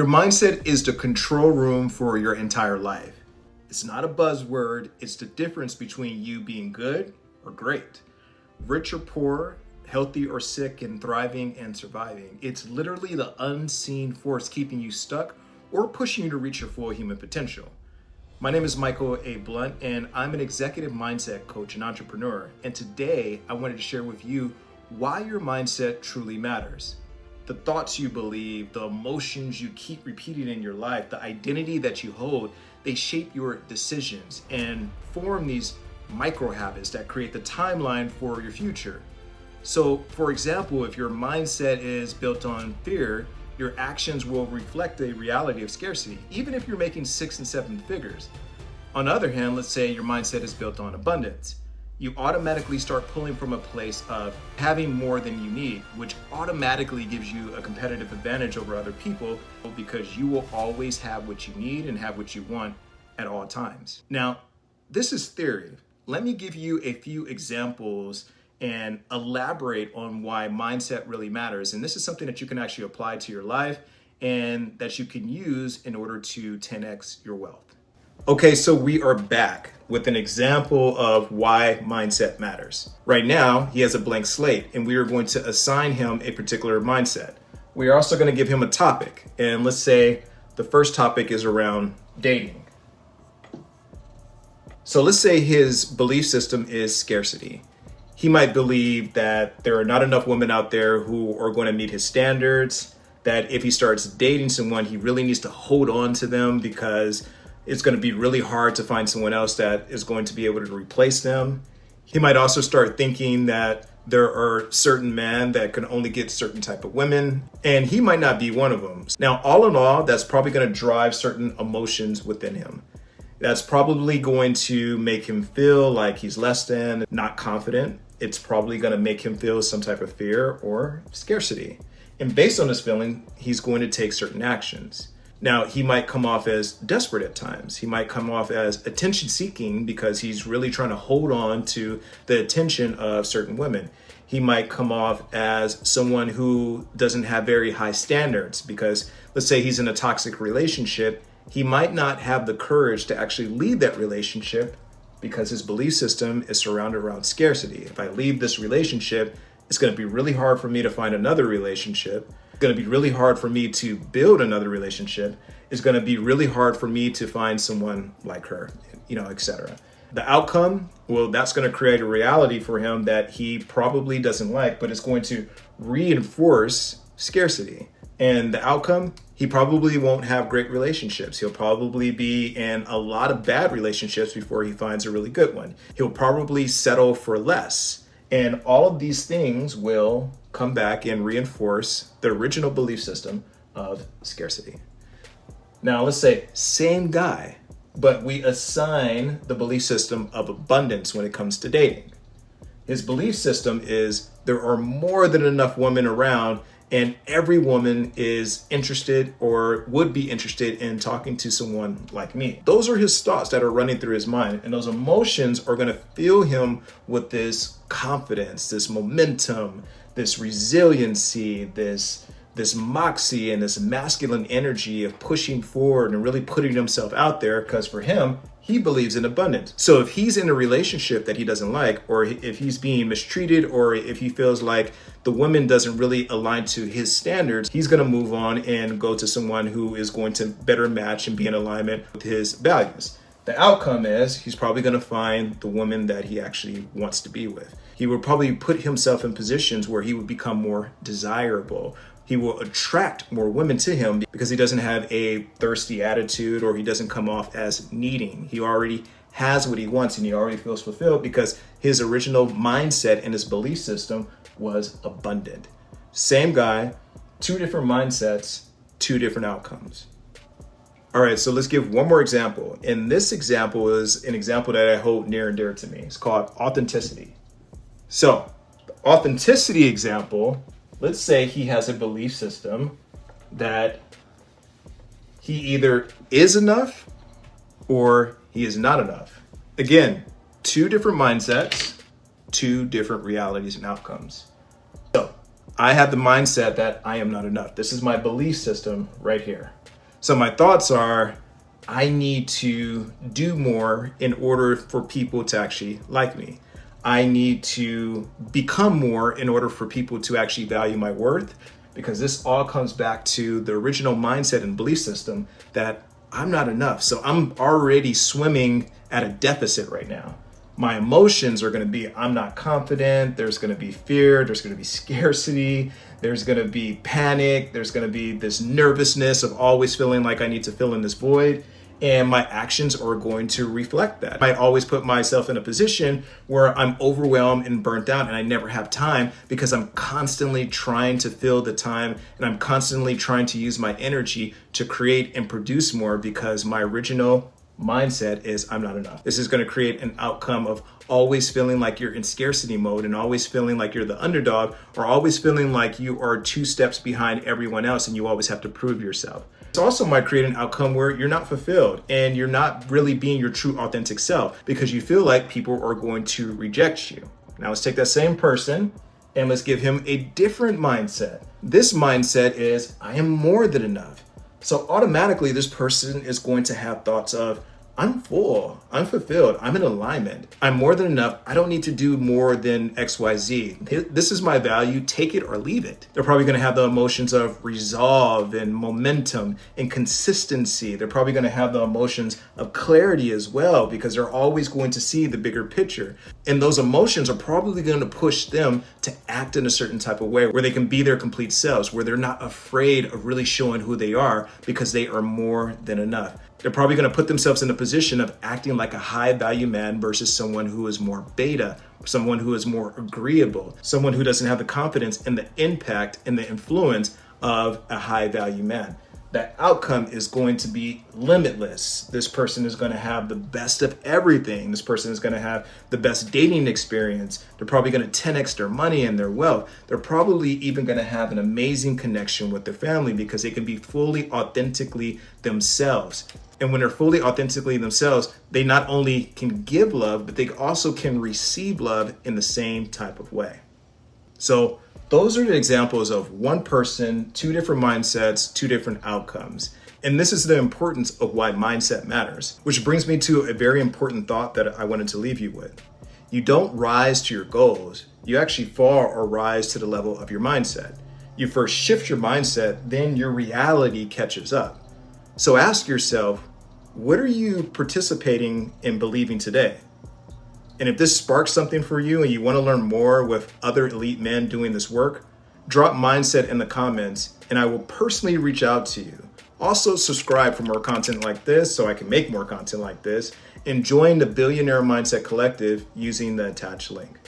Your mindset is the control room for your entire life. It's not a buzzword, it's the difference between you being good or great, rich or poor, healthy or sick, and thriving and surviving. It's literally the unseen force keeping you stuck or pushing you to reach your full human potential. My name is Michael A. Blunt, and I'm an executive mindset coach and entrepreneur. And today I wanted to share with you why your mindset truly matters. The thoughts you believe, the emotions you keep repeating in your life, the identity that you hold, they shape your decisions and form these micro habits that create the timeline for your future. So, for example, if your mindset is built on fear, your actions will reflect a reality of scarcity, even if you're making 6 and 7 figures. On the other hand, let's say your mindset is built on abundance. You automatically start pulling from a place of having more than you need, which automatically gives you a competitive advantage over other people because you will always have what you need and have what you want at all times. Now, this is theory. Let me give you a few examples and elaborate on why mindset really matters. And this is something that you can actually apply to your life and that you can use in order to 10x your wealth. Okay, so we are back with an example of why mindset matters. Right now, he has a blank slate and we are going to assign him a particular mindset. We are also going to give him a topic. And let's say the first topic is around dating. So let's say his belief system is scarcity. He might believe that there are not enough women out there who are going to meet his standards, that if he starts dating someone, he really needs to hold on to them because it's going to be really hard to find someone else that is going to be able to replace them. He might also start thinking that there are certain men that can only get certain type of women, and he might not be one of them. Now, all in all, that's probably going to drive certain emotions within him. That's probably going to make him feel like he's less than, not confident. It's probably going to make him feel some type of fear or scarcity. And based on this feeling, he's going to take certain actions. Now, he might come off as desperate at times. He might come off as attention seeking because he's really trying to hold on to the attention of certain women. He might come off as someone who doesn't have very high standards because let's say he's in a toxic relationship. He might not have the courage to actually leave that relationship because his belief system is surrounded around scarcity. If I leave this relationship, it's going to be really hard for me to find another relationship. It's going to be really hard for me to build another relationship. It's going to be really hard for me to find someone like her, etc. The outcome, well, that's going to create a reality for him that he probably doesn't like, but it's going to reinforce scarcity. And the outcome, he probably won't have great relationships. He'll probably be in a lot of bad relationships before he finds a really good one. He'll probably settle for less. And all of these things will come back and reinforce the original belief system of scarcity. Now, let's say same guy, but we assign the belief system of abundance when it comes to dating. His belief system is there are more than enough women around and every woman is interested or would be interested in talking to someone like me. Those are his thoughts that are running through his mind. And those emotions are going to fill him with this confidence, this momentum, this resiliency, this moxie and this masculine energy of pushing forward and really putting himself out there because for him, he believes in abundance. So if he's in a relationship that he doesn't like, or if he's being mistreated, or if he feels like the woman doesn't really align to his standards, he's going to move on and go to someone who is going to better match and be in alignment with his values. The outcome is he's probably going to find the woman that he actually wants to be with. He will probably put himself in positions where he would become more desirable. He will attract more women to him because he doesn't have a thirsty attitude or he doesn't come off as needing. He already has what he wants and he already feels fulfilled because his original mindset and his belief system was abundant. Same guy, 2 different mindsets, 2 different outcomes. All right, so let's give one more example. And this example is an example that I hold near and dear to me. It's called authenticity. So, the authenticity example, let's say he has a belief system that he either is enough or he is not enough. Again, 2 different mindsets, 2 different realities and outcomes. So I have the mindset that I am not enough. This is my belief system right here. So my thoughts are, I need to do more in order for people to actually like me. I need to become more in order for people to actually value my worth, because this all comes back to the original mindset and belief system that I'm not enough. So I'm already swimming at a deficit right now. My emotions are going to be, I'm not confident. There's going to be fear. There's going to be scarcity. There's going to be panic. There's going to be this nervousness of always feeling like I need to fill in this void. And my actions are going to reflect that. I always put myself in a position where I'm overwhelmed and burnt out, and I never have time because I'm constantly trying to fill the time, and I'm constantly trying to use my energy to create and produce more, because my original mindset is I'm not enough. This is going to create an outcome of always feeling like you're in scarcity mode, and always feeling like you're the underdog, or always feeling like you are 2 steps behind everyone else and you always have to prove yourself. It also might create an outcome where you're not fulfilled and you're not really being your true authentic self, because you feel like people are going to reject you. Now let's take that same person and let's give him a different mindset. This mindset is, I am more than enough. So automatically this person is going to have thoughts of, I'm full, I'm fulfilled, I'm in alignment, I'm more than enough, I don't need to do more than XYZ. This is my value, take it or leave it. They're probably going to have the emotions of resolve and momentum and consistency. They're probably going to have the emotions of clarity as well, because they're always going to see the bigger picture. And those emotions are probably going to push them to act in a certain type of way where they can be their complete selves, where they're not afraid of really showing who they are, because they are more than enough. They're probably going to put themselves in a position of acting like a high value man versus someone who is more beta, someone who is more agreeable, someone who doesn't have the confidence and the impact and the influence of a high value man. That outcome is going to be limitless. This person is going to have the best of everything. This person is going to have the best dating experience. They're probably going to 10x their money and their wealth. They're probably even going to have an amazing connection with their family, because they can be fully authentically themselves. And when they're fully authentically themselves, they not only can give love, but they also can receive love in the same type of way. So those are the examples of one person, 2 different mindsets, 2 different outcomes. And this is the importance of why mindset matters, which brings me to a very important thought that I wanted to leave you with. You don't rise to your goals. You actually fall or rise to the level of your mindset. You first shift your mindset, then your reality catches up. So ask yourself, what are you participating in believing today? And if this sparks something for you and you want to learn more with other elite men doing this work, drop mindset in the comments and I will personally reach out to you. Also subscribe for more content like this so I can make more content like this, and join the Billionaire Mindset Collective using the attached link.